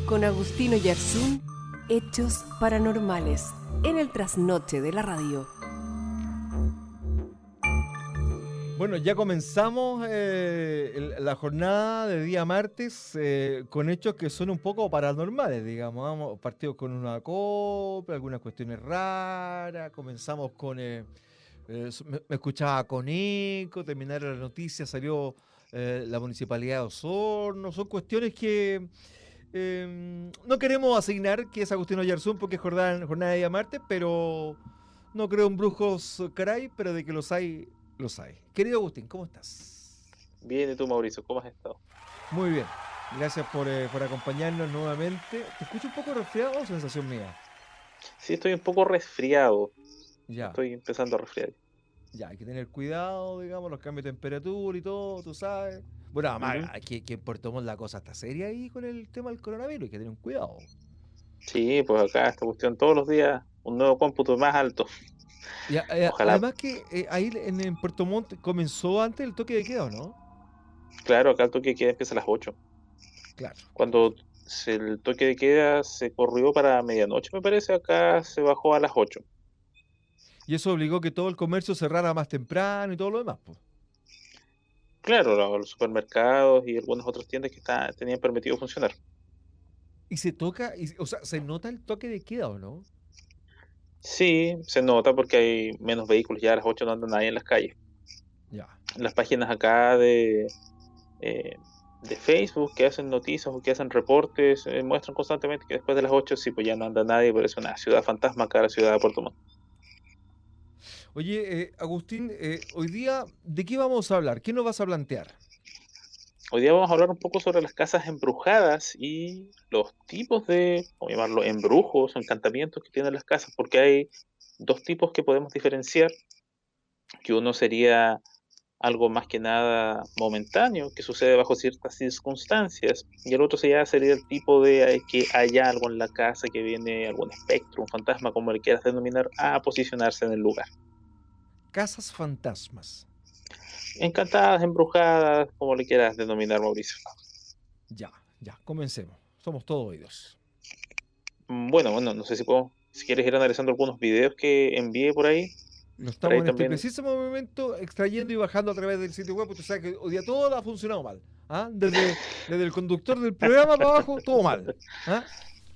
con Agustino Yarzún, Hechos Paranormales, en el trasnoche de la radio. Bueno, ya comenzamos la jornada de día martes con hechos que son un poco paranormales, digamos. Vamos partidos con una copla, algunas cuestiones raras. Comenzamos con... me escuchaba con eco, terminaron las noticias, salió la Municipalidad de Osorno. Son cuestiones que no queremos asignar que es Agustino Yarzún porque es jornada de día martes, pero no creo en brujos caray, pero de que los hay, los hay. Querido Agustín, ¿cómo estás? Bien, ¿y tú, Mauricio? ¿Cómo has estado? Muy bien. Gracias por acompañarnos nuevamente. ¿Te escucho un poco resfriado o sensación mía? Sí, estoy un poco resfriado. Ya, Estoy empezando a resfriar. ya, hay que tener cuidado, digamos, los cambios de temperatura y todo, tú sabes. Bueno, además, Ujú. aquí que en Puerto Montt la cosa está seria ahí con el tema del coronavirus, hay que tener un cuidado. Sí, pues acá esta cuestión todos los días, un nuevo cómputo más alto. Y Ojalá, además que ahí en Puerto Montt comenzó antes el toque de queda, ¿o no? claro, acá el toque de queda empieza a las 8. Claro, claro. Cuando el toque de queda se corrió para medianoche, me parece, acá se bajó a las 8. Y eso obligó que todo el comercio cerrara más temprano y todo lo demás, pues. Claro, los supermercados y algunas otras tiendas que tenían permitido funcionar. Y se toca, o sea, se nota el toque de queda, ¿o no? Sí, se nota porque hay menos vehículos, ya a las 8 no anda nadie en las calles. Ya. Las páginas acá eh, de Facebook que hacen noticias o que hacen reportes, muestran constantemente que después de las 8 sí, pues ya no anda nadie, pero es una ciudad fantasma acá, la ciudad de Puerto Montt. Oye, Agustín, hoy día, ¿de qué vamos a hablar? ¿Qué nos vas a plantear? Hoy día vamos a hablar un poco sobre las casas embrujadas y los tipos de, vamos a llamarlo, embrujos o encantamientos que tienen las casas, porque hay dos tipos que podemos diferenciar, que uno sería algo más que nada momentáneo, que sucede bajo ciertas circunstancias, y el otro sería el tipo de que haya algo en la casa, que viene algún espectro, un fantasma, como le quieras denominar, a posicionarse en el lugar. Casas fantasmas. Encantadas, embrujadas, como le quieras denominar, Mauricio. Ya, ya, comencemos. Somos todos oídos. Bueno, no sé si quieres ir analizando algunos videos que envié por ahí, Lo para estamos ahí en este también. preciso momento extrayendo y bajando a través del sitio web, porque tú sabes que hoy día todo ha funcionado mal. ¿Ah? Desde el conductor del programa para abajo, todo mal. ¿Ah?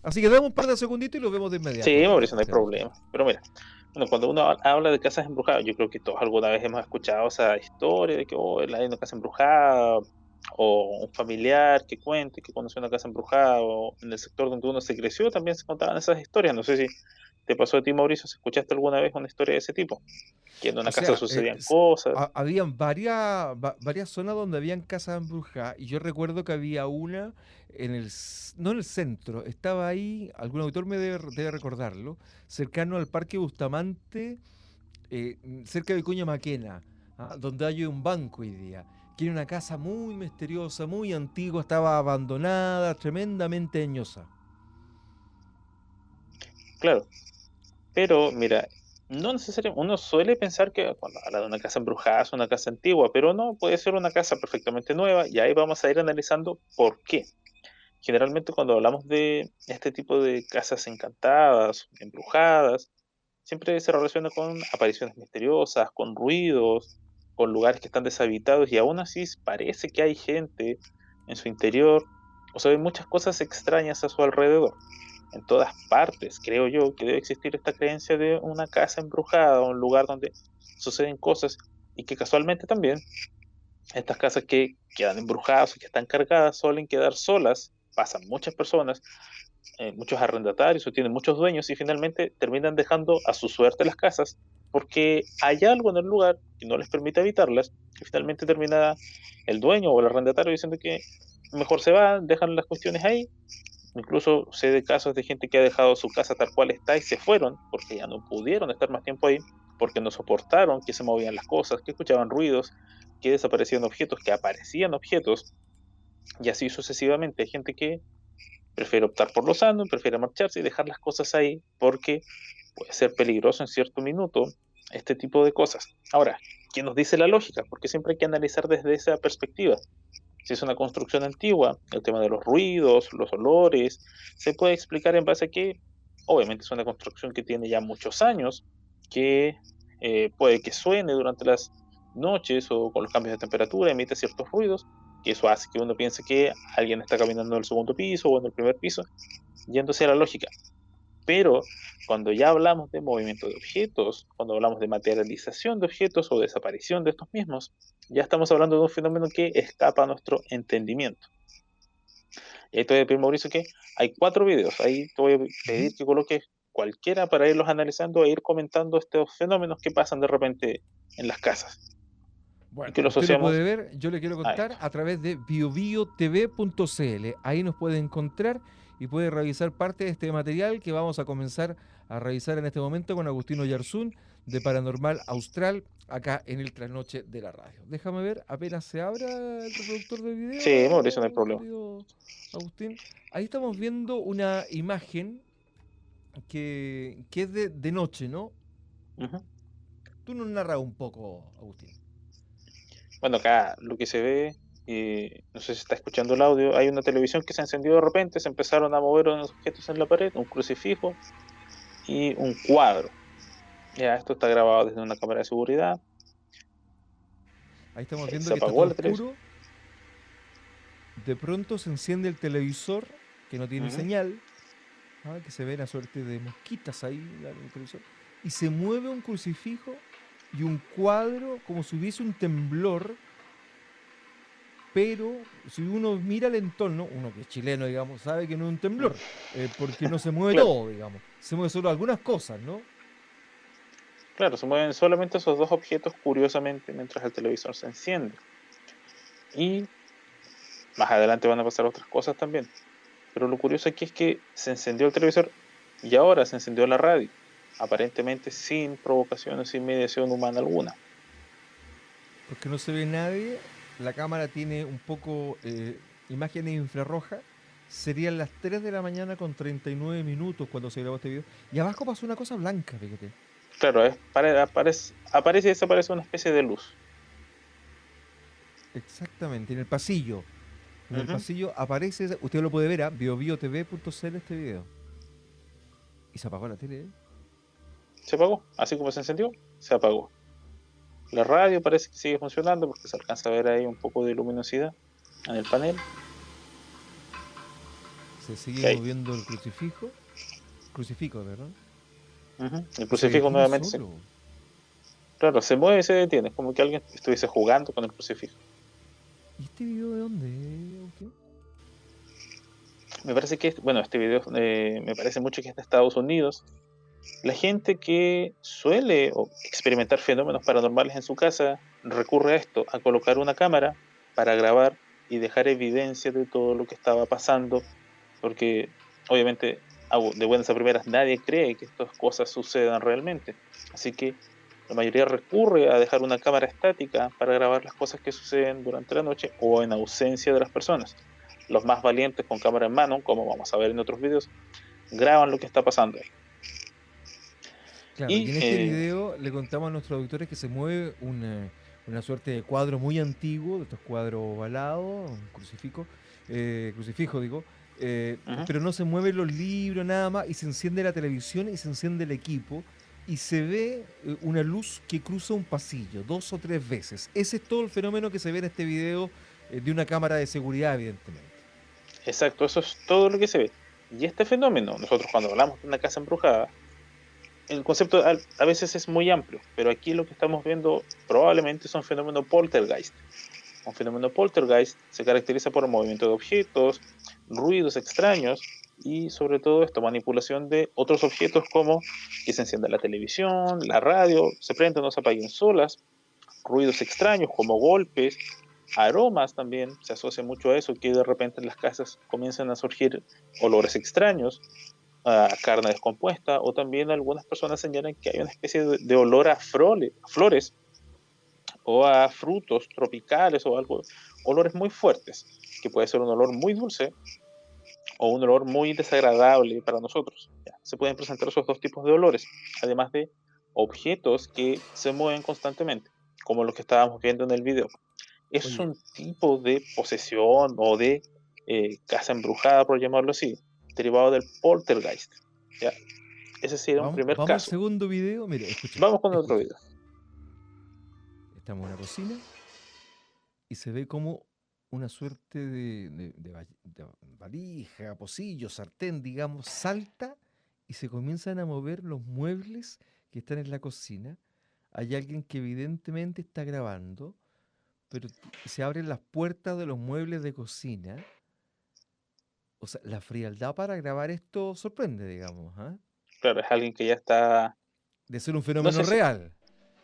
Así que damos un par de segunditos y lo vemos de inmediato, Sí, Mauricio, no hay Agustín. problema. Pero mira, bueno, cuando uno habla de casas embrujadas, yo creo que todos alguna vez hemos escuchado esa historia de que hay una casa embrujada, o un familiar que cuente que conoció una casa embrujada, o en el sector donde uno se creció también se contaban esas historias. No sé si te pasó a ti, Mauricio, si escuchaste alguna vez una historia de ese tipo, que en O una casa sea, sucedían cosas. habían varias zonas donde habían casas embrujadas y yo recuerdo que había una no en el centro, estaba ahí, algún autor debe recordarlo, cercano al Parque Bustamante, cerca de Vicuña Maquena, ¿ah? Donde hay un banco hoy día, que era una casa muy misteriosa, muy antigua, estaba abandonada, tremendamente añosa. Claro, pero mira, no necesariamente, uno suele pensar que cuando habla de una casa embrujada es una casa antigua, pero no, puede ser una casa perfectamente nueva, y ahí vamos a ir analizando por qué. Generalmente cuando hablamos de este tipo de casas encantadas, embrujadas, siempre se relaciona con apariciones misteriosas, con ruidos, con lugares que están deshabitados, y aún así parece que hay gente en su interior, o se ven muchas cosas extrañas a su alrededor. En todas partes, creo yo, que debe existir esta creencia de una casa embrujada, un lugar donde suceden cosas, y que casualmente también estas casas que quedan embrujadas o que están cargadas suelen quedar solas, pasan muchas personas, muchos arrendatarios o tienen muchos dueños, y finalmente terminan dejando a su suerte las casas porque hay algo en el lugar que no les permite habitarlas, que finalmente termina el dueño o el arrendatario diciendo que mejor se van, dejan las cuestiones ahí. Incluso sé de casos de gente que ha dejado su casa tal cual está y se fueron porque ya no pudieron estar más tiempo ahí, porque no soportaron que se movían las cosas, que escuchaban ruidos, que desaparecían objetos, que aparecían objetos, y así sucesivamente. Hay gente que prefiere optar por lo sano, prefiere marcharse y dejar las cosas ahí porque puede ser peligroso en cierto minuto este tipo de cosas. Ahora, ¿qué nos dice la lógica? Porque siempre hay que analizar desde esa perspectiva. Si es una construcción antigua, el tema de los ruidos, los olores, se puede explicar en base a que, obviamente, es una construcción que tiene ya muchos años, que puede que suene durante las noches o con los cambios de temperatura, emite ciertos ruidos, y eso hace que uno piense que alguien está caminando en el segundo piso o en el primer piso, yéndose a la lógica. Pero cuando ya hablamos de movimiento de objetos, cuando hablamos de materialización de objetos o desaparición de estos mismos, ya estamos hablando de un fenómeno que escapa a nuestro entendimiento. Y ahí te voy a pedir, Mauricio, que hay 4 videos. Ahí te voy a pedir Ujú. que coloques cualquiera para irlos analizando e ir comentando estos fenómenos que pasan de repente en las casas y Bueno, que lo usted lo asociamos puede ver, yo le quiero a contar esto. a través de biobiotv.cl. Ahí nos puede encontrar y puede revisar parte de este material que vamos a comenzar a revisar en este momento con Agustino Yarzún de Paranormal Austral, acá en el Trasnoche de la Radio. Déjame ver, apenas se abra el reproductor de Sí, Mauricio, no hay video, problema. querido Agustín. Ahí estamos viendo una imagen que es de noche, ¿no? Ujú. Tú nos narras un poco, Agustín. Bueno, acá lo que se ve, no sé si está escuchando el audio, hay una televisión que se encendió de repente, se empezaron a mover unos objetos en la pared, un crucifijo y un cuadro. Ya, esto está grabado desde una cámara de seguridad. Ahí estamos viendo Se que está apagó todo la televisión. oscuro. De pronto se enciende el televisor, que no tiene Ujú. señal, que se ve una suerte de mosquitas ahí en el televisor, y se mueve un crucifijo y un cuadro como si hubiese un temblor, pero si uno mira el entorno, uno que es chileno, digamos, sabe que no es un Mm. temblor, porque no se mueve Claro, todo, digamos, se mueve solo algunas cosas, ¿no? claro, se mueven solamente esos dos objetos curiosamente mientras el televisor se enciende. Y más adelante van a pasar otras cosas también. Pero lo curioso aquí es que se encendió el televisor y ahora se encendió la radio, aparentemente sin provocación o sin mediación humana alguna. Porque no se ve nadie, la cámara tiene un poco imágenes infrarrojas, serían las 3 de la mañana con 39 minutos cuando se grabó este video, y abajo pasó una cosa blanca, fíjate. Claro, aparece y desaparece una especie de luz. Exactamente, en el pasillo. En el Ujú. pasillo aparece, usted lo puede ver a biobiotv.cl este video. Y se apagó la tele, ¿eh? Se apagó, así como se encendió, se apagó. La radio parece que sigue funcionando porque se alcanza a ver ahí un poco de luminosidad en el panel. Se sigue Y ahí, moviendo el crucifijo, ¿verdad? el Y se crucifijo detiene nuevamente solo. claro, se mueve y se detiene, es como que alguien estuviese jugando con el crucifijo. ¿Y este video de dónde, Agustín? Me parece que, bueno, este video me parece mucho que es de Estados Unidos. La gente que suele experimentar fenómenos paranormales en su casa recurre a esto, a colocar una cámara para grabar y dejar evidencia de todo lo que estaba pasando, porque obviamente de buenas a primeras nadie cree que estas cosas sucedan realmente. Así que la mayoría recurre a dejar una cámara estática para grabar las cosas que suceden durante la noche o en ausencia de las personas. Los más valientes con cámara en mano, como vamos a ver en otros videos, graban lo que está pasando ahí. Claro, y Y en este video le contamos a nuestros auditores que se mueve una suerte de cuadro muy antiguo, de estos cuadros ovalados, un crucifijo digo, ujú, pero no se mueven los libros, nada más, y se enciende la televisión y se enciende el equipo, y se ve una luz que cruza un pasillo 2 o 3 veces. Ese es todo el fenómeno que se ve en este video de una cámara de seguridad, evidentemente. exacto, eso es todo lo que se ve. Y este fenómeno, nosotros cuando hablamos de una casa embrujada, el concepto a veces es muy amplio, pero aquí lo que estamos viendo probablemente es un fenómeno poltergeist. Un fenómeno poltergeist se caracteriza por el movimiento de objetos, ruidos extraños y sobre todo esto, manipulación de otros objetos como que se encienda la televisión, la radio, se prenden o se apaguen solas, ruidos extraños como golpes, aromas también, se asocia mucho a eso, que de repente en las casas comienzan a surgir olores extraños, a carne descompuesta, o también algunas personas señalan que hay una especie de olor a flores o a frutos tropicales o algo, olores muy fuertes, que puede ser un olor muy dulce o un olor muy desagradable para nosotros. ¿Ya? Se pueden presentar esos dos tipos de olores, además de objetos que se mueven constantemente, como los que estábamos viendo en el video. Es Oye, un tipo de posesión o de casa embrujada, por llamarlo así, derivado del poltergeist. ¿Ya? Ese sería un primer vamos al caso. segundo video. Mire, escuche, Vamos con otro escuche. video. Estamos en una cocina y se ve como una suerte de valija, pocillo, sartén, digamos, salta y se comienzan a mover los muebles que están en la cocina. Hay alguien que evidentemente está grabando, pero se abren las puertas de los muebles de cocina. O sea, la frialdad para grabar esto sorprende, digamos, ¿ah? Claro, es alguien que ya está, De ser un no fenómeno sé si, real.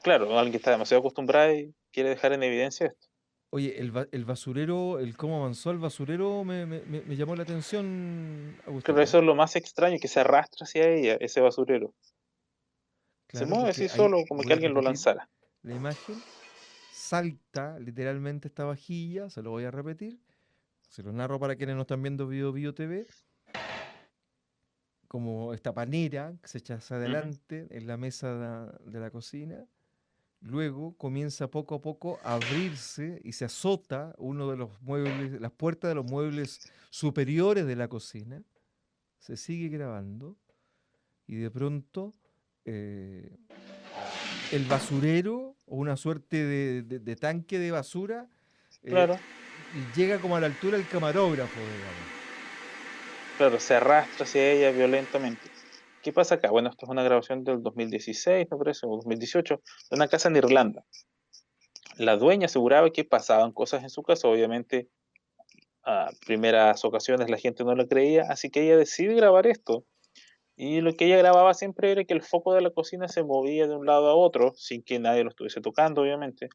claro, alguien que está demasiado acostumbrado y quiere dejar en evidencia esto. Oye, el basurero, el cómo avanzó el basurero me llamó la atención, Claro, Agustín, ¿ah? eso es lo más extraño, que se arrastra hacia ella, ese basurero. Se Claro, mueve porque así ahí solo, como que voy a alguien lo repetir lanzara. la imagen, salta literalmente esta vajilla, se lo voy a repetir, se lo narro para quienes no están viendo Bio TV, como esta panera que se echa hacia Ujú. adelante en la mesa de la cocina. Luego comienza poco a poco a abrirse y se azota uno de los muebles, las puertas de los muebles superiores de la cocina. Se sigue grabando y de pronto eh, el basurero o una suerte de tanque de basura eh, Claro, llega como a la altura del camarógrafo, digamos. claro, se arrastra hacia ella violentamente. ¿Qué pasa acá? Bueno, esto es una grabación del 2016, me parece, o 2018, de una casa en Irlanda. La dueña aseguraba que pasaban cosas en su casa, obviamente a primeras ocasiones la gente no la creía, así que ella decide grabar esto. Y lo que ella grababa siempre era que el foco de la cocina se movía de un lado a otro, sin que nadie lo estuviese tocando, obviamente.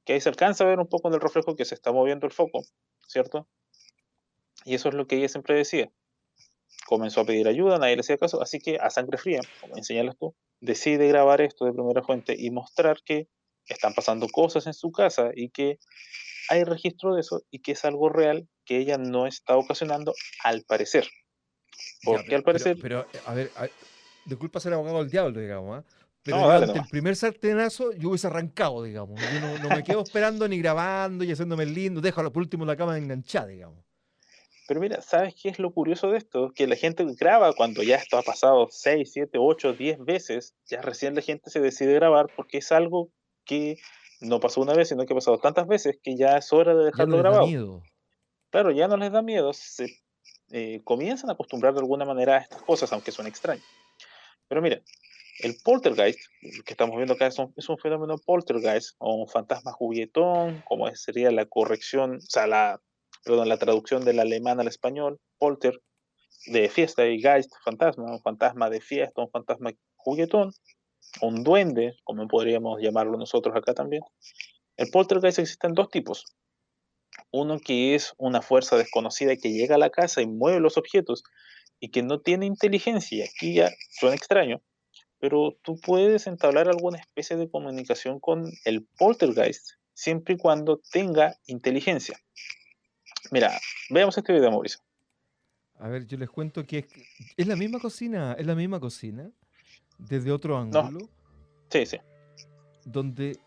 Que ahí se alcanza a ver un poco en el reflejo que se está moviendo el foco, ¿cierto? Y eso es lo que ella siempre decía. Comenzó a pedir ayuda, nadie le hacía caso, así que a sangre fría, como enseñalas tú, decide grabar esto de primera fuente y mostrar que están pasando cosas en su casa y que hay registro de eso y que es algo real que ella no está ocasionando al parecer. Ya, Porque al parecer, a ver, disculpa ser abogado del diablo, digamos, ¿ah? Pero no, yo dale ante el nomás. primer sartenazo, yo hubiese arrancado, digamos. Yo no me quedo esperando ni grabando y haciéndome el lindo, dejo por último la cámara enganchada, digamos. Pero mira, ¿sabes qué es lo curioso de esto? Que la gente graba cuando ya esto ha pasado 6 7 8 10 veces, ya recién la gente se decide grabar porque es algo que no pasó una vez, sino que ha pasado tantas veces que ya es hora de Ya no dejarlo les da grabado. miedo. Claro, ya no les da miedo, se comienzan a acostumbrar de alguna manera a estas cosas, aunque suene extraño. Pero mira, el poltergeist, que estamos viendo acá, es un fenómeno poltergeist, o un fantasma juguetón, como sería la corrección, o sea, perdón, la traducción del alemán al español, polter, de fiesta, y geist, fantasma, un fantasma de fiesta, un fantasma juguetón, un duende, como podríamos llamarlo nosotros acá también. El poltergeist existen dos tipos. Uno que es una fuerza desconocida que llega a la casa y mueve los objetos y que no tiene inteligencia. Aquí ya suena extraño, pero tú puedes entablar alguna especie de comunicación con el poltergeist siempre y cuando tenga inteligencia. Mira, veamos este video, Mauricio. A ver, yo les cuento que es la misma cocina, es la misma cocina, desde otro No, ángulo, sí, sí. donde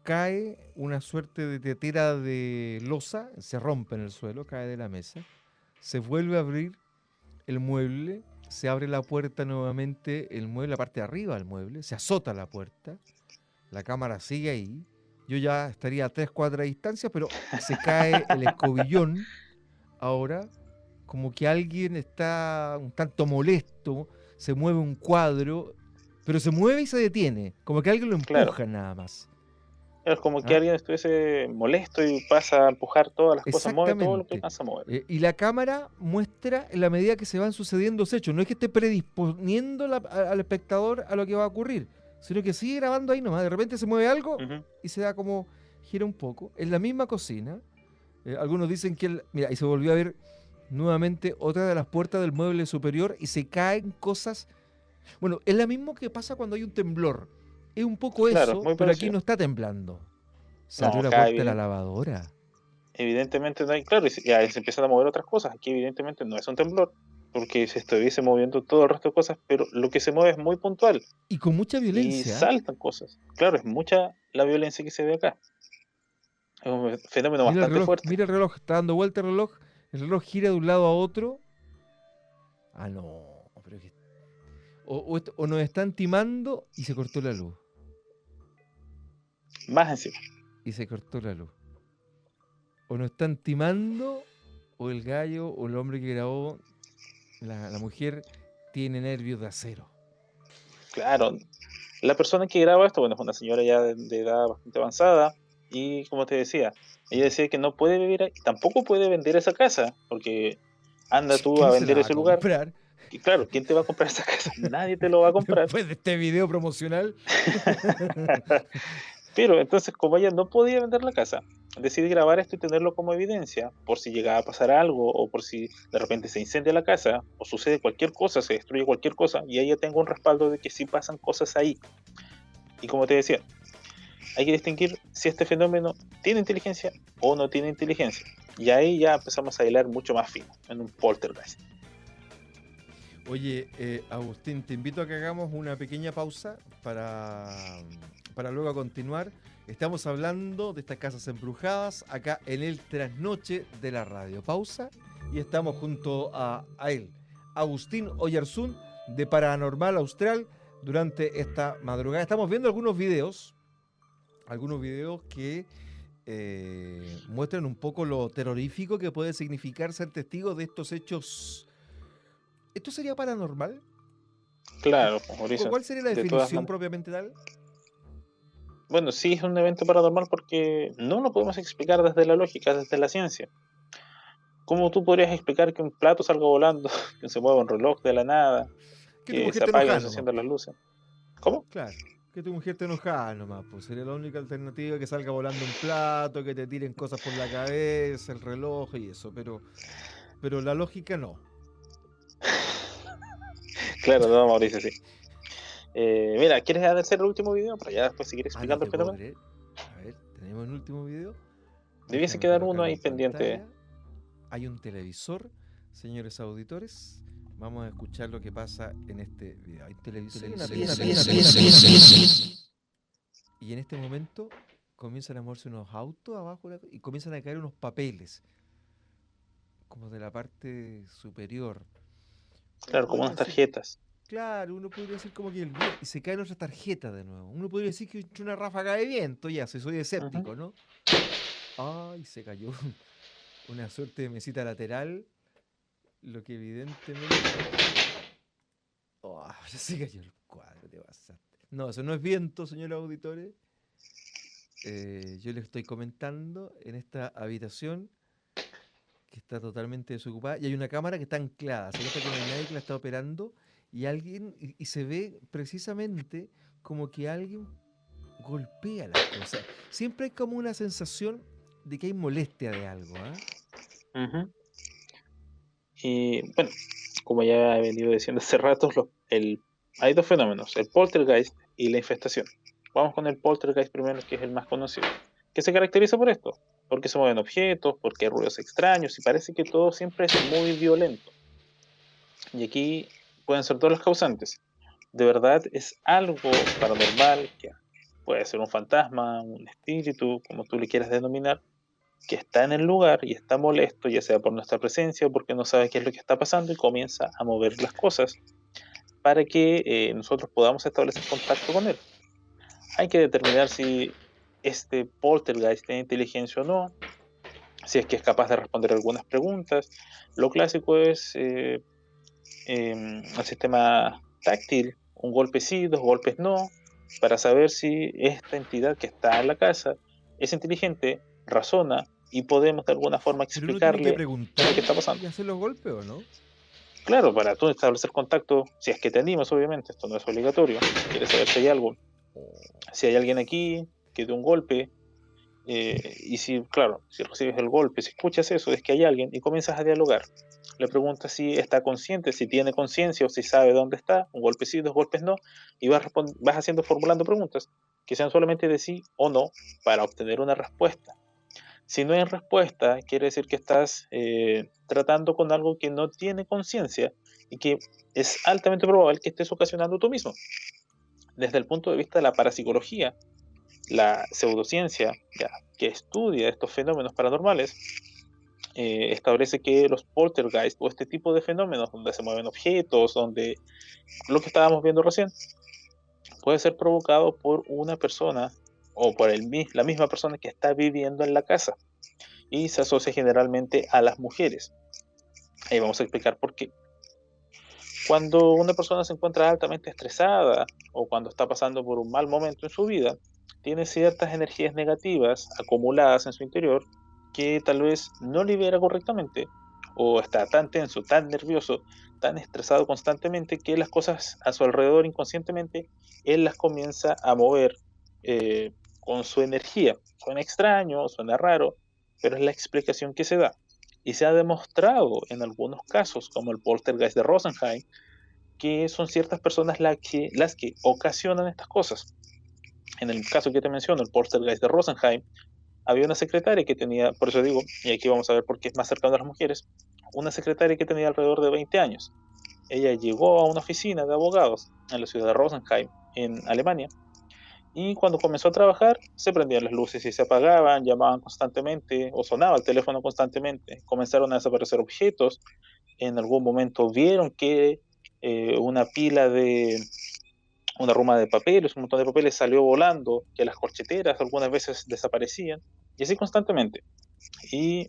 cae una suerte de tetera de losa, se rompe en el suelo, cae de la mesa, se vuelve a abrir el mueble, se abre la puerta nuevamente, el mueble, la parte de arriba del mueble, se azota la puerta, la cámara sigue ahí, yo ya estaría a 3 cuadras de distancia, pero se cae el escobillón ahora, como que alguien está un tanto molesto, se mueve un cuadro, pero se mueve y se detiene, como que alguien lo Claro. empuja nada más. Es como que ¿Ah? alguien estuviese molesto y pasa a empujar todas las cosas, mueve todo lo que Exactamente. alcanza a mover. Y la cámara muestra en la medida que se van sucediendo los hechos. No es que esté predisponiendo al espectador a lo que va a ocurrir, sino que sigue grabando ahí nomás. De repente se mueve algo Ujú. y se da como gira un poco. En la misma cocina, algunos dicen que, mira, y se volvió a ver nuevamente otra de las puertas del mueble superior y se caen cosas. Bueno, es lo mismo que pasa cuando hay un temblor. Es un poco Claro, eso, muy pero aquí parecido. no está temblando. Se No, abrió la acá puerta de la lavadora. evidentemente no hay, claro, ya se empiezan a mover otras cosas. Aquí evidentemente no es un temblor, porque se estuviese moviendo todo el resto de cosas, pero lo que se mueve es muy puntual Y con mucha y violencia. saltan cosas. Claro, es mucha la violencia que se ve acá. Es un fenómeno bastante fuerte. Mira el reloj, está dando vuelta el reloj gira de un lado a otro. Ah, no, pero que... o nos están timando y se cortó la luz. Más encima. Y se cortó la luz. O nos están timando, o el gallo, o el hombre que grabó, la mujer, tiene nervios de acero. Claro, la persona que graba esto, bueno, es una señora ya de edad bastante avanzada y como te decía, ella decía que no puede vivir ahí, tampoco puede vender esa casa, porque anda tú a ¿Quién se la vender va a ese lugar. comprar? Y claro, ¿quién te va a comprar esa casa? Nadie te lo va a comprar. Después de este video promocional. Pero entonces, como ella no podía vender la casa, decide grabar esto y tenerlo como evidencia por si llegaba a pasar algo o por si de repente se incendia la casa o sucede cualquier cosa, se destruye cualquier cosa y ella tenga un respaldo de que sí pasan cosas ahí. Y como te decía, hay que distinguir si este fenómeno tiene inteligencia o no tiene inteligencia. Y ahí ya empezamos a hilar mucho más fino en un poltergeist. Oye, Agustín, te invito a que hagamos una pequeña pausa para luego continuar. Estamos hablando de estas casas embrujadas acá en el trasnoche de la radio. Pausa y estamos junto a él, Agustín Oyarzún, de Paranormal Austral, durante esta madrugada. Estamos viendo algunos videos que muestran un poco lo terrorífico que puede significar ser testigo de estos hechos. ¿Esto sería paranormal? Claro, Mauricio, ¿Cuál sería la de todas definición maneras. propiamente tal? Bueno, sí es un evento paranormal porque no lo podemos explicar desde la lógica, desde la ciencia. ¿Cómo tú podrías explicar que un plato salga volando, que se mueva un reloj de la nada, Que tu que mujer se te apaguen o enojada se nomás. enciendan las luces? ¿Cómo? Claro, que tu mujer te enojada nomás. Pues sería la única alternativa, que salga volando un plato, que te tiren cosas por la cabeza, el reloj y eso. Pero la lógica no. Claro, no, Mauricio, sí. Mira, ¿quieres hacer el último video para ya después seguir Ah, no explicando el te puedo fenómeno? creer. A ver, tenemos el último video. Debiese Déjame quedar uno colocarlo ahí en pendiente. pantalla. Hay un televisor, señores auditores. Vamos a escuchar lo que pasa en este video. Hay televisor y una pieza. Y en este momento comienzan a moverse unos autos abajo y comienzan a caer unos papeles, como de la parte superior. Uno Claro, como podría unas decir, tarjetas. claro, uno podría decir como que y se caen otras tarjetas de nuevo. Uno podría decir que entró una ráfaga de viento, ya, si soy escéptico, Ujú. ¿no? Ay, se cayó una suerte de mesita lateral, lo que evidentemente... Oh, ya se cayó el cuadro, te pasaste. No, eso no es viento, señores auditores. Yo les estoy comentando en esta habitación que está totalmente desocupada y hay una cámara que está anclada. Se nota que no hay nadie que la está operando y se ve precisamente como que alguien golpea las cosas. Siempre hay como una sensación de que hay molestia de algo, ¿ah? Ujú. Y bueno, como ya he venido diciendo hace rato, hay dos fenómenos, el poltergeist y la infestación. Vamos con el poltergeist primero, que es el más conocido, que se caracteriza por esto, porque se mueven objetos, porque hay ruidos extraños y parece que todo siempre es muy violento. Y aquí pueden ser todos los causantes. De verdad es algo paranormal, que puede ser un fantasma, un espíritu, como tú le quieras denominar, que está en el lugar y está molesto, ya sea por nuestra presencia o porque no sabe qué es lo que está pasando y comienza a mover las cosas para que nosotros podamos establecer contacto con él. Hay que determinar si este poltergeist tiene inteligencia o no, si es que es capaz de responder algunas preguntas. Lo clásico es el sistema táctil, un golpe sí, dos golpes no, para saber si esta entidad que está en la casa es inteligente, razona y podemos de alguna forma Pero uno tiene que explicarle qué es preguntar lo que está pasando. y hacer los golpes, ¿o no? Claro, para tú establecer contacto, si es que te animas, obviamente, esto no es obligatorio, quieres saber si hay algo, si hay alguien aquí que dé un golpe, y si, claro, si recibes el golpe, si escuchas eso, es que hay alguien y comienzas a dialogar. Le preguntas si está consciente, si tiene conciencia o si sabe dónde está, un golpe sí, dos golpes no, y vas haciendo, formulando preguntas que sean solamente de sí o no para obtener una respuesta. Si no hay respuesta, quiere decir que estás tratando con algo que no tiene conciencia y que es altamente probable que estés ocasionando tú mismo. Desde el punto de vista de la parapsicología, la pseudociencia, ya, que estudia estos fenómenos paranormales, establece que los poltergeist o este tipo de fenómenos donde se mueven objetos, donde lo que estábamos viendo recién, puede ser provocado por una persona o por la misma persona que está viviendo en la casa y se asocia generalmente a las mujeres. Ahí vamos a explicar por qué. Cuando una persona se encuentra altamente estresada o cuando está pasando por un mal momento en su vida, tiene ciertas energías negativas acumuladas en su interior que tal vez no libera correctamente o está tan tenso, tan nervioso, tan estresado constantemente que las cosas a su alrededor inconscientemente él las comienza a mover con su energía. Suena extraño, suena raro, pero es la explicación que se da. Y se ha demostrado en algunos casos, como el poltergeist de Rosenheim, que son ciertas personas las que ocasionan estas cosas. En el caso que te menciono, el poltergeist de Rosenheim, había una secretaria que tenía, por eso digo, y aquí vamos a ver por qué es más cercano a las mujeres, una secretaria que tenía alrededor de 20 años. Ella llegó a una oficina de abogados en la ciudad de Rosenheim, en Alemania, y cuando comenzó a trabajar, se prendían las luces y se apagaban, llamaban constantemente o sonaba el teléfono constantemente, comenzaron a desaparecer objetos, en algún momento vieron que una pila de, una ruma de papeles, un montón de papeles salió volando, que las corcheteras algunas veces desaparecían, y así constantemente. Y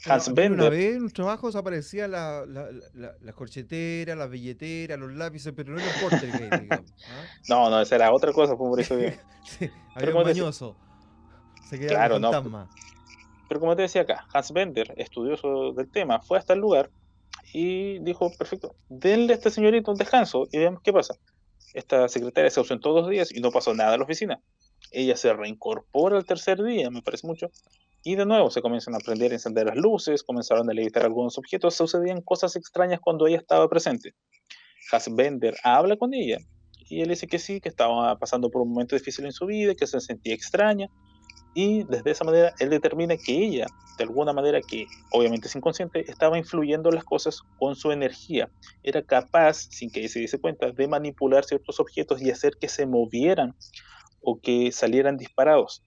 Bueno, Hans a mí una Bender, vez en un trabajo desaparecía las corcheteras, las billeteras, los lápices, pero no era un poltergeist, digamos. ¿Ah? no, no, esa era otra cosa, fue por eso digo. Sí, Pero había un como te decía, mañoso. Se quedaba como claro, no, fantasma. pero como te decía acá, Hans Bender, estudioso del tema, fue hasta el lugar y dijo, perfecto, denle a este señorito un descanso y veamos qué pasa. Esta secretaria se ausentó 2 días y no pasó nada en la oficina. Ella se reincorpora al tercer día, me parece mucho, y de nuevo se comienzan a prender y encender las luces, comenzaron a levitar algunos objetos, sucedían cosas extrañas cuando ella estaba presente. Fassbender habla con ella y él dice que sí, que estaba pasando por un momento difícil en su vida, que se sentía extraña, y desde esa manera él determina que ella, de alguna manera que obviamente es inconsciente, estaba influyendo en las cosas con su energía. Era capaz, sin que ella se diese cuenta, de manipular ciertos objetos y hacer que se movieran o que salieran disparados.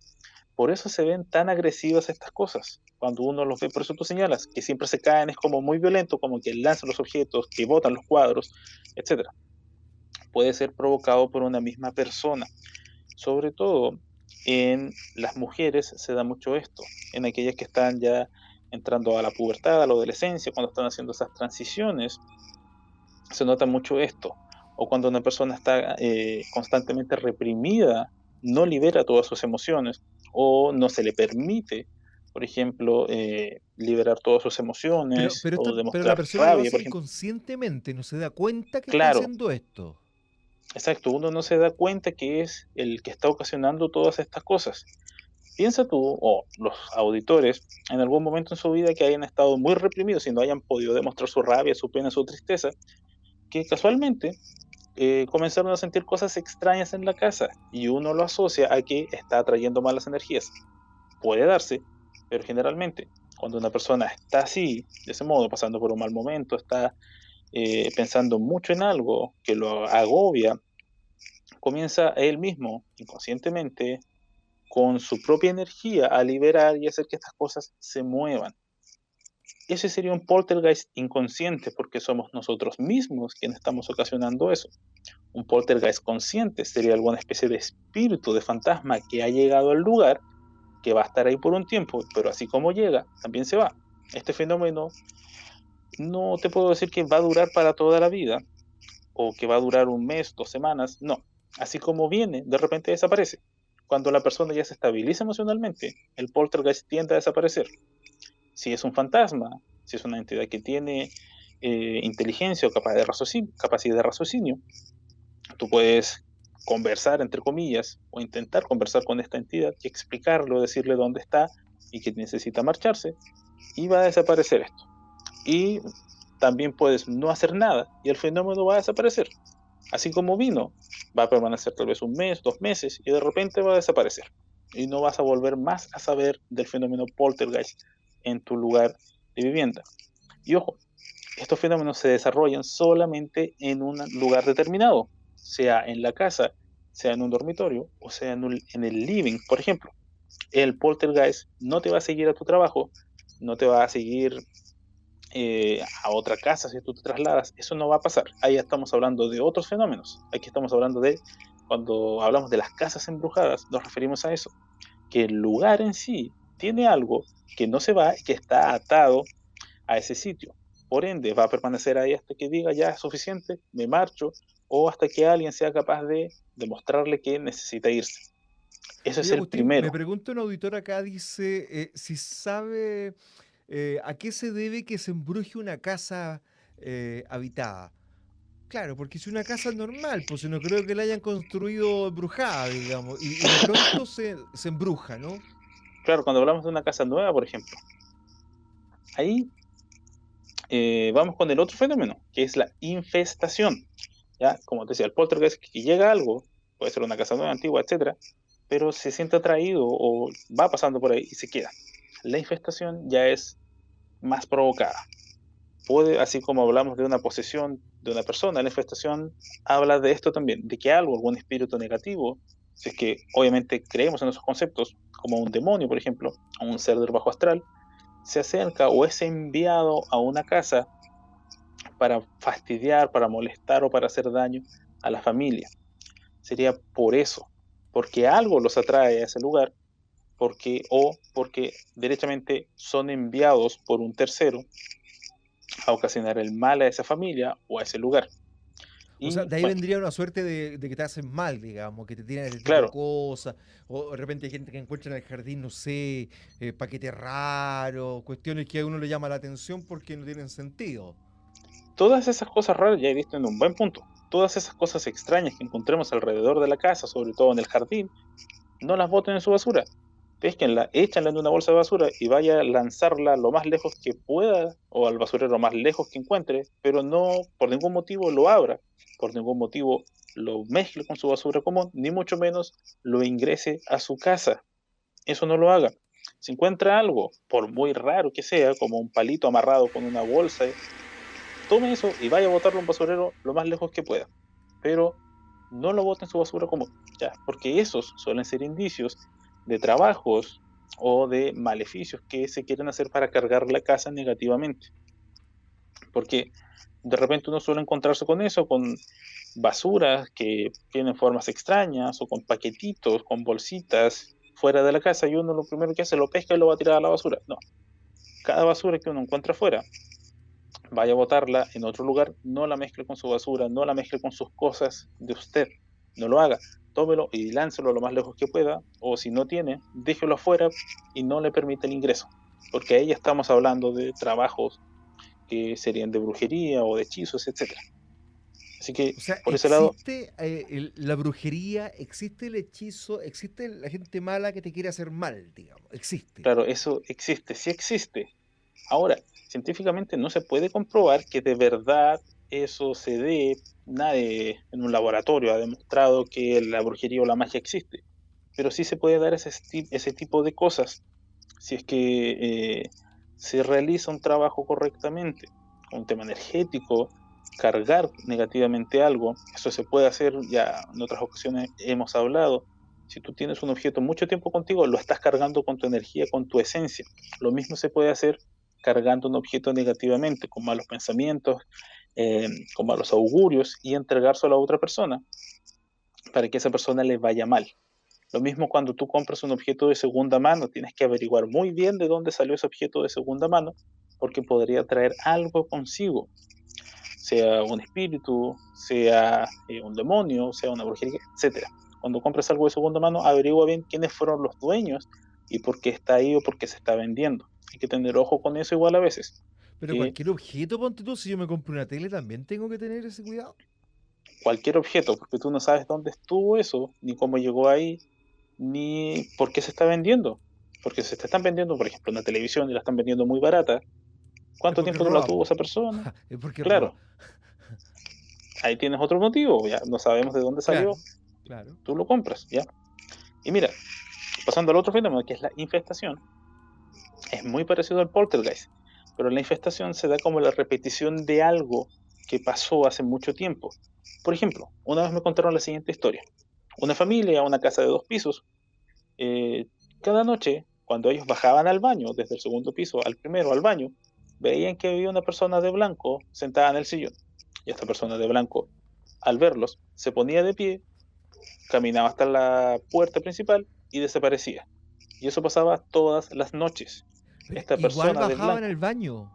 Por eso se ven tan agresivas estas cosas. Cuando uno los ve, por eso tú señalas, que siempre se caen, es como muy violento, como que lanzan los objetos, que botan los cuadros, etcétera. Puede ser provocado por una misma persona. Sobre todo en las mujeres se da mucho esto, en aquellas que están ya entrando a la pubertad, a la adolescencia, cuando están haciendo esas transiciones, se nota mucho esto. O cuando una persona está constantemente reprimida, no libera todas sus emociones o no se le permite, por ejemplo, liberar todas sus emociones o Pero la demostrar persona lo rabia, hace por ejemplo. inconscientemente, no se da cuenta que está Claro, haciendo esto. exacto, uno no se da cuenta que es el que está ocasionando todas estas cosas. Piensa tú, o los auditores, en algún momento en su vida que hayan estado muy reprimidos y no hayan podido demostrar su rabia, su pena, su tristeza, que casualmente comenzaron a sentir cosas extrañas en la casa y uno lo asocia a que está atrayendo malas energías. Puede darse, pero generalmente cuando una persona está así, de ese modo, pasando por un mal momento, está pensando mucho en algo que lo agobia, comienza él mismo, inconscientemente, con su propia energía, a liberar y hacer que estas cosas se muevan. Ese sería un poltergeist inconsciente porque somos nosotros mismos quienes estamos ocasionando eso. Un poltergeist consciente sería alguna especie de espíritu, de fantasma que ha llegado al lugar, que va a estar ahí por un tiempo, pero así como llega, también se va. Este fenómeno no te puedo decir que va a durar para toda la vida o que va a durar un mes, 2 semanas, no. Así como viene, de repente desaparece. Cuando la persona ya se estabiliza emocionalmente, el poltergeist tiende a desaparecer. Si es un fantasma, si es una entidad que tiene inteligencia o capacidad de raciocinio, tú puedes conversar, entre comillas, o intentar conversar con esta entidad y explicarlo, decirle dónde está y que necesita marcharse, y va a desaparecer esto. Y también puedes no hacer nada y el fenómeno va a desaparecer. Así como vino, va a permanecer tal vez un mes, 2 meses y de repente va a desaparecer. Y no vas a volver más a saber del fenómeno poltergeist en tu lugar de vivienda. Y ojo, estos fenómenos se desarrollan solamente en un lugar determinado, sea en la casa, sea en un dormitorio o sea en el living, por ejemplo. El poltergeist no te va a seguir a tu trabajo, no te va a seguir a otra casa si tú te trasladas, eso no va a pasar. Ahí estamos hablando de otros fenómenos. Aquí estamos hablando de, cuando hablamos de las casas embrujadas, nos referimos a eso, que el lugar en sí tiene algo que no se va y que está atado a ese sitio. Por ende, va a permanecer ahí hasta que diga ya es suficiente, me marcho, o hasta que alguien sea capaz de demostrarle que necesita irse. Ese es Oye, el Agustín, me primero. pregunta un auditor acá, dice, si sabe a qué se debe que se embruje una casa habitada. Claro, porque es una casa normal, pues no creo que la hayan construido embrujada, digamos, y de pronto se embruja, ¿no? Claro, cuando hablamos de una casa nueva, por ejemplo, ahí vamos con el otro fenómeno, que es la infestación. ¿Ya? Como te decía, el poltergeist, que llega algo, puede ser una casa nueva, antigua, etcétera, pero se siente atraído o va pasando por ahí y se queda. La infestación ya es más provocada. Puede, así como hablamos de una posesión de una persona, la infestación habla de esto también, de que algo, algún espíritu negativo, si es que obviamente creemos en esos conceptos, como un demonio, por ejemplo, o un ser del bajo astral, se acerca o es enviado a una casa para fastidiar, para molestar o para hacer daño a la familia. Sería por eso, porque algo los atrae a ese lugar, porque derechamente son enviados por un tercero a ocasionar el mal a esa familia o a ese lugar. O sea, Y de ahí bueno, vendría una suerte de que te hacen mal, digamos, que te tiran este tipo de claro, cosas, o de repente hay gente que encuentra en el jardín, no sé, paquetes raros, cuestiones que a uno le llama la atención porque no tienen sentido. todas esas cosas raras ya he visto en un buen punto. Todas esas cosas extrañas que encontremos alrededor de la casa, sobre todo en el jardín, no las boten en su basura. Pésquenla, échanla en una bolsa de basura y vaya a lanzarla lo más lejos que pueda o al basurero más lejos que encuentre, pero no por ningún motivo lo abra, por ningún motivo lo mezcle con su basura común, ni mucho menos lo ingrese a su casa. Eso no lo haga. Si encuentra algo, por muy raro que sea, como un palito amarrado con una bolsa, tome eso y vaya a botarlo a un basurero lo más lejos que pueda. Pero no lo bote en su basura común, ya, porque esos suelen ser indicios de trabajos o de maleficios que se quieren hacer para cargar la casa negativamente. Porque de repente uno suele encontrarse con eso, con basuras que tienen formas extrañas o con paquetitos, con bolsitas fuera de la casa y uno lo primero que hace lo pesca y lo va a tirar a la basura. No, cada basura que uno encuentra fuera vaya a botarla en otro lugar, no la mezcle con su basura, no la mezcle con sus cosas de usted, no lo haga, tómelo y láncelo lo más lejos que pueda, o si no tiene, déjelo afuera y no le permite el ingreso, porque ahí ya estamos hablando de trabajos que serían de brujería o de hechizos, etcétera. Así que O sea, por ese lado, existe la brujería, existe el hechizo, existe la gente mala que te quiere hacer mal, digamos, existe. claro, eso existe, sí existe. Ahora, científicamente no se puede comprobar que de verdad eso se dé. Nadie en un laboratorio ha demostrado que la brujería o la magia existe, pero sí se puede dar ese tipo de cosas si es que se realiza un trabajo correctamente. Un tema energético, cargar negativamente algo, eso se puede hacer, ya en otras ocasiones hemos hablado. Si tú tienes un objeto mucho tiempo contigo, lo estás cargando con tu energía, con tu esencia. Lo mismo se puede hacer cargando un objeto negativamente, con malos pensamientos, eh, con malos augurios, y entregárselo a otra persona para que esa persona le vaya mal. Lo mismo cuando tú compras un objeto de segunda mano, tienes que averiguar muy bien de dónde salió ese objeto de segunda mano, porque podría traer algo consigo, sea un espíritu, sea un demonio, sea una brujería, etcétera. Cuando compras algo de segunda mano, averigua bien quiénes fueron los dueños y por qué está ahí o por qué se está vendiendo. Hay que tener ojo con eso igual a veces. Pero Que cualquier objeto, ponte tú, si yo me compro una tele, también tengo que tener ese cuidado. cualquier objeto, porque tú no sabes dónde estuvo eso, ni cómo llegó ahí, ni por qué se está vendiendo. Porque si te están vendiendo, por ejemplo, una televisión y la están vendiendo muy barata, Es ¿cuánto porque tiempo no la roba, tuvo po. esa persona? Es porque roba. Claro, ahí tienes otro motivo, ya no sabemos de dónde salió, Claro, claro. tú lo compras, ¿ya? Y mira, pasando al otro fenómeno, que es la infestación, es muy parecido al poltergeist, pero la infestación se da como la repetición de algo que pasó hace mucho tiempo. Por ejemplo, una vez me contaron la siguiente historia. Una familia, una casa de 2 pisos, eh, cada noche, cuando ellos bajaban al baño, desde el segundo piso al primero, al baño, veían que había una persona de blanco sentada en el sillón. Y esta persona de blanco, al verlos, se ponía de pie, caminaba hasta la puerta principal y desaparecía. Y eso pasaba todas las noches. Pero Esta igual persona de bajaban al blanco, baño.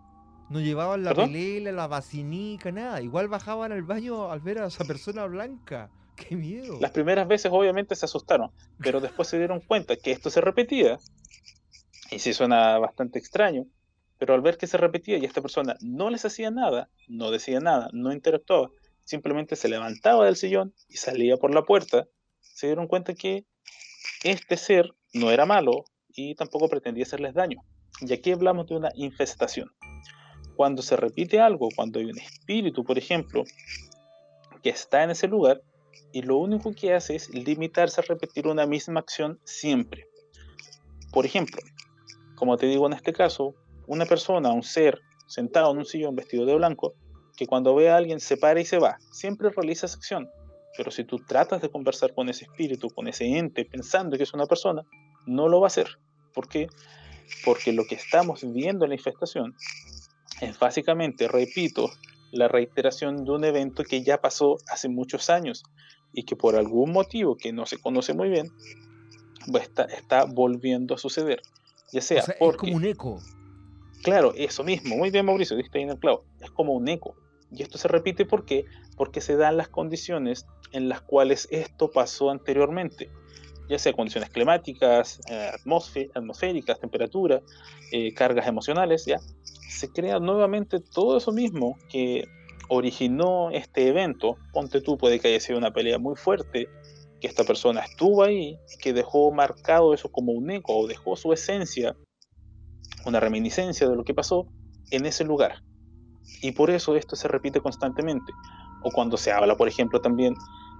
No llevaban la ¿perdón? pelela, la vacinica, nada. Igual bajaban al baño al ver a esa persona blanca. ¡Qué miedo! Las primeras veces obviamente se asustaron, pero después se dieron cuenta que esto se repetía, y sí suena bastante extraño, pero al ver que se repetía y esta persona no les hacía nada, no decía nada, no interactuaba, simplemente se levantaba del sillón y salía por la puerta, se dieron cuenta que este ser no era malo y tampoco pretendía hacerles daño. Y aquí hablamos de una infestación. Cuando se repite algo, cuando hay un espíritu, por ejemplo, que está en ese lugar y lo único que hace es limitarse a repetir una misma acción siempre. Por ejemplo, como te digo en este caso, una persona, un ser sentado en un sillón vestido de blanco, que cuando ve a alguien se para y se va, siempre realiza esa acción. Pero si tú tratas de conversar con ese espíritu, con ese ente, pensando que es una persona, no lo va a hacer. ¿Por qué? Porque lo que estamos viendo en la infestación es básicamente, repito, la reiteración de un evento que ya pasó hace muchos años y que por algún motivo que no se conoce muy bien, pues está volviendo a suceder. Ya O sea sea, es como porque, un eco. claro, eso mismo, muy bien Mauricio, diste ahí en el clavo, es como un eco. Y esto se repite ¿por qué? Porque se dan las condiciones en las cuales esto pasó anteriormente, ya sea condiciones climáticas, atmosféricas, temperatura, cargas emocionales, ¿ya? Se crea nuevamente todo eso mismo que originó este evento. Ponte tú, puede que haya sido una pelea muy fuerte, que esta persona estuvo ahí, que dejó marcado eso como un eco, o dejó su esencia, una reminiscencia de lo que pasó en ese lugar. Y por eso esto se repite constantemente. O cuando se habla, por ejemplo, también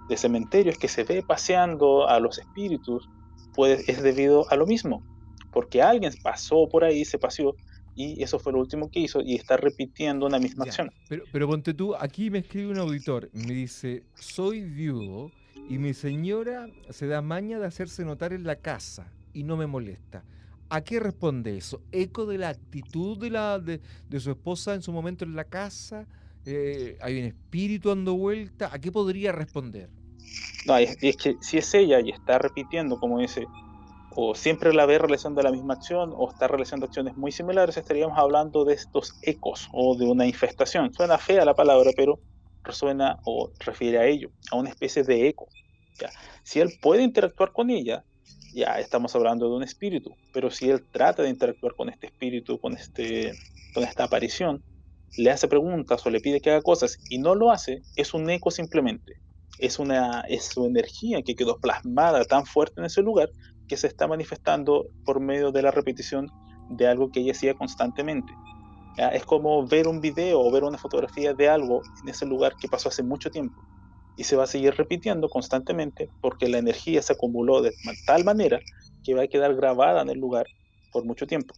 de cementerios que se ve paseando a los espíritus, pues es debido a lo mismo, porque alguien pasó por ahí, se paseó, y eso fue lo último que hizo y está repitiendo una misma Ya. acción. Pero ponte tú, aquí me escribe un auditor. Me dice: soy viudo y mi señora se da maña de hacerse notar en la casa y no me molesta. ¿A qué responde eso? ¿Eco de la actitud de su esposa en su momento en la casa? ¿Hay un espíritu dando vuelta? ¿A qué podría responder? No, es que si es ella y está repitiendo, como dice, o siempre la ve realizando la misma acción o está realizando acciones muy similares, estaríamos hablando de estos ecos o de una infestación. Suena fea la palabra, pero resuena o refiere a ello, a una especie de eco. ¿Ya? Si él puede interactuar con ella, ya estamos hablando de un espíritu, pero si él trata de interactuar con este espíritu, con esta aparición, le hace preguntas o le pide que haga cosas y no lo hace, es un eco simplemente. Es su energía que quedó plasmada tan fuerte en ese lugar que se está manifestando por medio de la repetición de algo que ella hacía constantemente. ¿Ya? Es como ver un video o ver una fotografía de algo en ese lugar que pasó hace mucho tiempo y se va a seguir repitiendo constantemente porque la energía se acumuló de tal manera que va a quedar grabada en el lugar por mucho tiempo.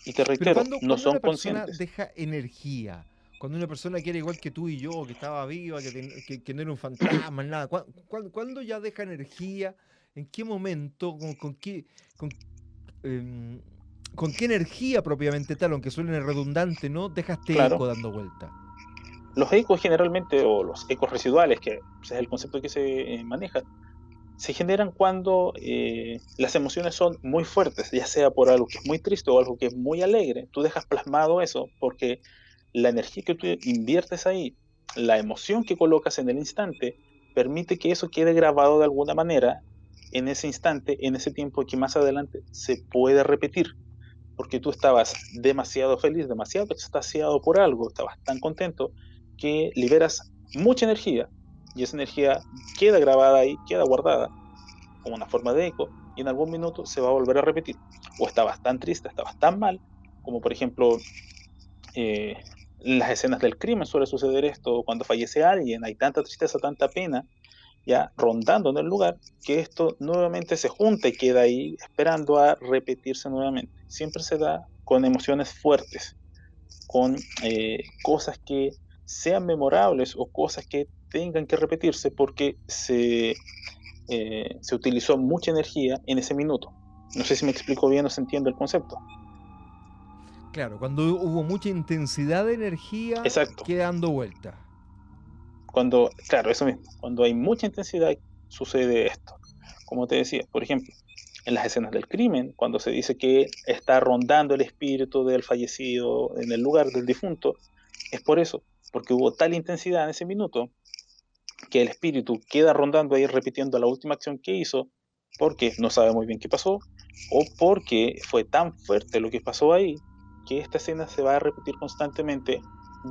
Y te Pero reitero, no cuando son una persona conscientes. deja energía, cuando una persona quiere igual que tú y yo, que estaba viva, que no era un fantasma, nada, ¿cuándo ya deja energía? ¿En qué momento? Con, em, con qué energía propiamente tal, aunque suene redundante, ¿no? Deja este Claro, eco dando vuelta. los ecos generalmente, o los ecos residuales, que es el concepto que se maneja, se generan cuando las emociones son muy fuertes, ya sea por algo que es muy triste o algo que es muy alegre. Tú dejas plasmado eso porque la energía que tú inviertes ahí, la emoción que colocas en el instante, permite que eso quede grabado de alguna manera en ese instante, en ese tiempo que más adelante se puede repetir, porque tú estabas demasiado feliz, demasiado extasiado por algo, estabas tan contento que liberas mucha energía y esa energía queda grabada ahí, queda guardada como una forma de eco y en algún minuto se va a volver a repetir. O estabas tan triste, estabas tan mal, como por ejemplo eh, en las escenas del crimen suele suceder esto, cuando fallece alguien, hay tanta tristeza, tanta pena, ya rondando en el lugar, que esto nuevamente se junta y queda ahí esperando a repetirse nuevamente. Siempre se da con emociones fuertes, con cosas que sean memorables o cosas que tengan que repetirse porque se utilizó mucha energía en ese minuto. No sé si me explico bien o se entiende el concepto. Claro, cuando hubo mucha intensidad de energía Exacto. que dando vuelta. Claro, eso mismo. Cuando hay mucha intensidad sucede esto. Como te decía, por ejemplo, en las escenas del crimen, cuando se dice que está rondando el espíritu del fallecido en el lugar del difunto, es por eso, porque hubo tal intensidad en ese minuto que el espíritu queda rondando ahí repitiendo la última acción que hizo, porque no sabe muy bien qué pasó, o porque fue tan fuerte lo que pasó ahí, que esta escena se va a repetir constantemente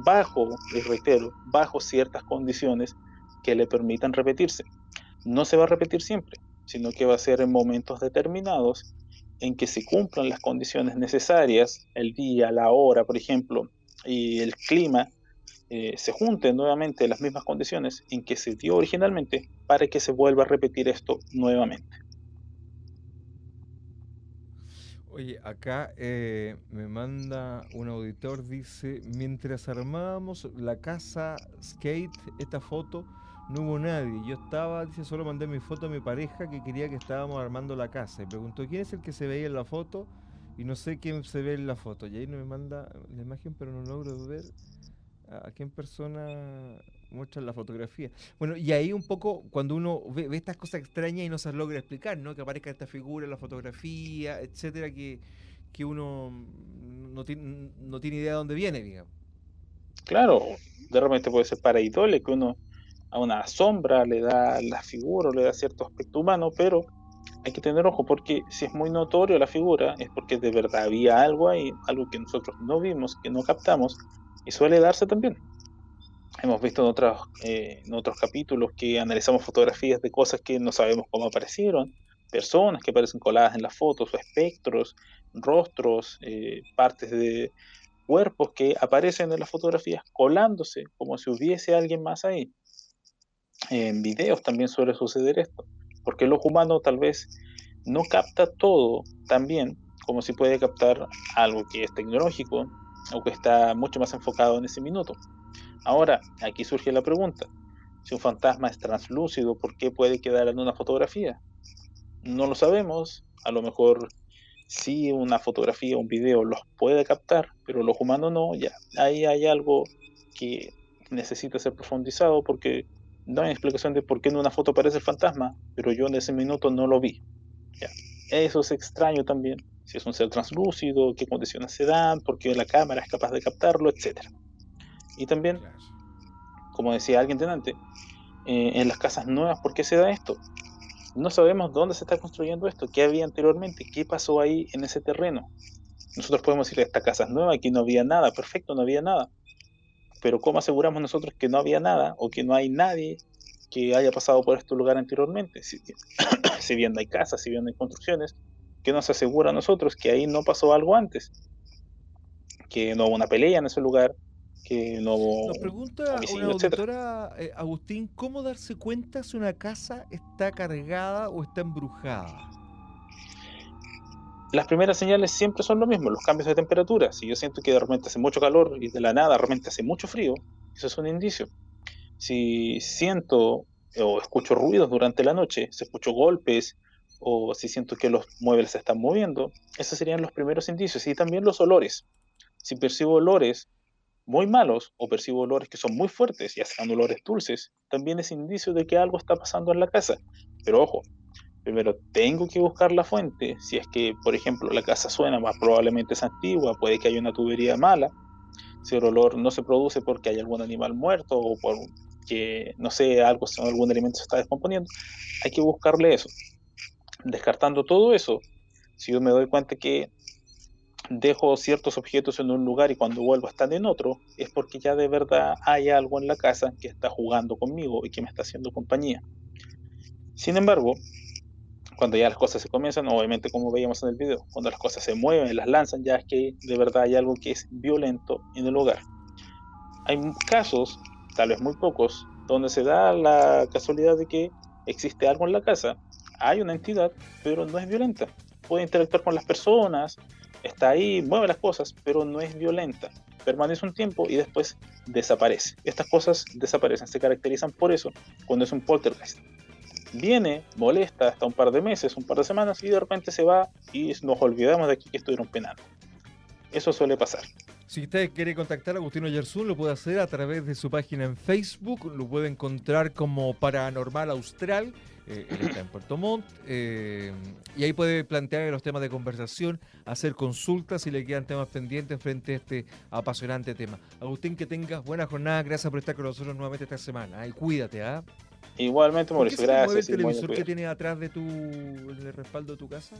bajo, y reitero, bajo ciertas condiciones que le permitan repetirse. No se va a repetir siempre, sino que va a ser en momentos determinados en que se cumplan las condiciones necesarias, el día, la hora, por ejemplo, y el clima, se junten nuevamente las mismas condiciones en que se dio originalmente para que se vuelva a repetir esto nuevamente. Oye, acá me manda un auditor, dice, mientras armábamos la casa skate, esta foto, no hubo nadie. Yo estaba, dice, solo mandé mi foto a mi pareja que quería que estábamos armando la casa. Y preguntó, ¿quién es el que se veía en la foto? Y no sé quién se ve en la foto. Y ahí no me manda la imagen, pero no logro ver a qué persona muestra la fotografía. Bueno, y ahí un poco cuando uno ve estas cosas extrañas y no se logra explicar, ¿no? Que aparezca esta figura en la fotografía, etcétera, que uno no tiene idea de dónde viene, digamos. Claro, de repente puede ser pareidolia, que uno a una sombra le da la figura o le da cierto aspecto humano, pero hay que tener ojo porque si es muy notorio la figura es porque de verdad había algo ahí, algo que nosotros no vimos, que no captamos, y suele darse también. Hemos visto en otros capítulos que analizamos fotografías de cosas que no sabemos cómo aparecieron, personas que aparecen coladas en las fotos, o espectros, rostros, partes de cuerpos que aparecen en las fotografías colándose como si hubiese alguien más ahí. En videos también suele suceder esto, porque el ojo humano tal vez no capta todo tan bien como si puede captar algo que es tecnológico o que está mucho más enfocado en ese minuto. Ahora, aquí surge la pregunta, si un fantasma es translúcido, ¿por qué puede quedar en una fotografía? No lo sabemos, a lo mejor sí una fotografía, un video los puede captar, pero los humanos no, ya ahí hay algo que necesita ser profundizado porque no hay explicación de por qué en una foto aparece el fantasma, pero yo en ese minuto no lo vi. Ya. Eso es extraño también, si es un ser translúcido, qué condiciones se dan, por qué la cámara es capaz de captarlo, etcétera. Y también, Claro. como decía alguien delante, en las casas nuevas, ¿por qué se da esto? No sabemos dónde se está construyendo esto, qué había anteriormente, qué pasó ahí en ese terreno. Nosotros podemos decir, esta casa es nueva, aquí no había nada, perfecto, no había nada. Pero ¿cómo aseguramos nosotros que no había nada o que no hay nadie que haya pasado por este lugar anteriormente? Si bien no hay casas, si bien no hay construcciones, ¿qué nos asegura a nosotros que ahí no pasó algo antes? Que no hubo una pelea en ese lugar, que no hubo Nos un pregunta una homicidio, etcétera. auditora, Agustín, ¿cómo darse cuenta si una casa está cargada o está embrujada? Las primeras señales siempre son lo mismo, los cambios de temperatura. Si yo siento que de repente hace mucho calor y de la nada de repente hace mucho frío, eso es un indicio. Si siento o escucho ruidos durante la noche, si escucho golpes o si siento que los muebles se están moviendo, esos serían los primeros indicios. Y también los olores. Si percibo olores muy malos o percibo olores que son muy fuertes, ya sean olores dulces, también es indicio de que algo está pasando en la casa. Pero ojo, primero tengo que buscar la fuente. Si es que, por ejemplo, la casa suena, más probablemente es antigua, puede que haya una tubería mala. Si el olor no se produce porque hay algún animal muerto o porque, no sé, algún alimento se está descomponiendo, hay que buscarle eso. Descartando todo eso, si yo me doy cuenta que dejo ciertos objetos en un lugar y cuando vuelvo están en otro, es porque ya de verdad hay algo en la casa que está jugando conmigo y que me está haciendo compañía. Sin embargo, cuando ya las cosas se comienzan, obviamente como veíamos en el video, cuando las cosas se mueven, las lanzan, ya es que de verdad hay algo que es violento en el hogar. Hay casos, tal vez muy pocos, donde se da la casualidad de que existe algo en la casa, hay una entidad, pero no es violenta. Puede interactuar con las personas, está ahí, mueve las cosas, pero no es violenta. Permanece un tiempo y después desaparece. Estas cosas desaparecen, se caracterizan por eso cuando es un poltergeist. viene, molesta hasta un par de meses, un par de semanas, y de repente se va y nos olvidamos de aquí que estuvieron penando. Eso suele pasar. Si usted quiere contactar a Agustino Yersun, lo puede hacer a través de su página en Facebook, lo puede encontrar como Paranormal Austral, él está en Puerto Montt, y ahí puede plantear los temas de conversación, hacer consultas si le quedan temas pendientes frente a este apasionante tema. Agustín, que tengas buena jornada, gracias por estar con nosotros nuevamente esta semana, y cuídate, ¿ah? Igualmente, ¿Por qué Mauricio, se te mueve el gracias. televisor que tiene atrás de en el respaldo de tu casa?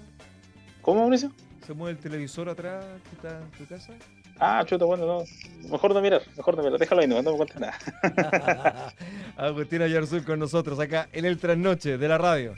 ¿Cómo, Mauricio? ¿Se mueve el televisor atrás que está en tu casa? Ah, chuta, bueno, no. Mejor no mirar, déjalo ahí, no me cuentes nada. Agustina Yersun con nosotros acá en el Trasnoche de la radio.